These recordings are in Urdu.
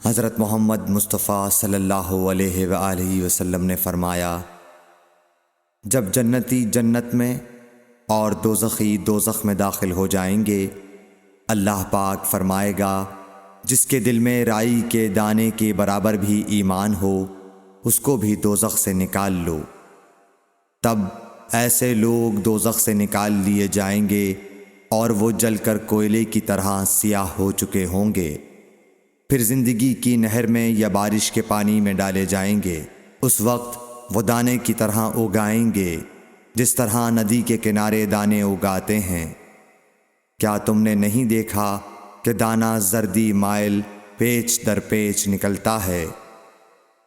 حضرت محمد مصطفیٰ صلی اللہ علیہ وآلہ وسلم نے فرمایا، جب جنتی جنت میں اور دوزخی دوزخ میں داخل ہو جائیں گے، اللہ پاک فرمائے گا جس کے دل میں رائی کے دانے کے برابر بھی ایمان ہو اس کو بھی دوزخ سے نکال لو۔ تب ایسے لوگ دوزخ سے نکال لیے جائیں گے اور وہ جل کر کوئلے کی طرح سیاہ ہو چکے ہوں گے، پھر زندگی کی نہر میں یا بارش کے پانی میں ڈالے جائیں گے۔ اس وقت وہ دانے کی طرح اگائیں گے جس طرح ندی کے کنارے دانے اگاتے ہیں۔ کیا تم نے نہیں دیکھا کہ دانہ زردی مائل پیچ در پیچ نکلتا ہے؟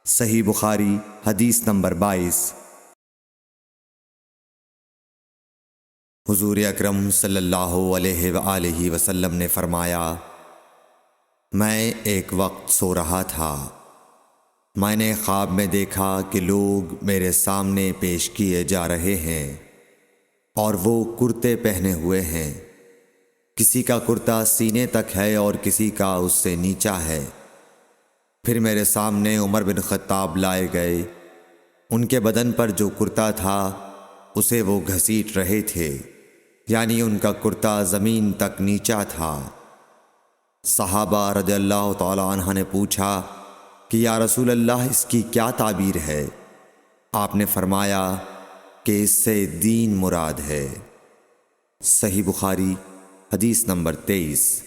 صحیح بخاری حدیث نمبر 22۔ حضور اکرم صلی اللہ علیہ وآلہ وسلم نے فرمایا، میں ایک وقت سو رہا تھا، میں نے خواب میں دیکھا کہ لوگ میرے سامنے پیش کیے جا رہے ہیں اور وہ کرتے پہنے ہوئے ہیں، کسی کا کرتا سینے تک ہے اور کسی کا اس سے نیچا ہے۔ پھر میرے سامنے عمر بن خطاب لائے گئے، ان کے بدن پر جو کرتا تھا اسے وہ گھسیٹ رہے تھے، یعنی ان کا کرتا زمین تک نیچا تھا۔ صحابہ رضی اللہ تعالی عنہ نے پوچھا کہ یا رسول اللہ اس کی کیا تعبیر ہے؟ آپ نے فرمایا کہ اس سے دین مراد ہے۔ صحیح بخاری حدیث نمبر 23۔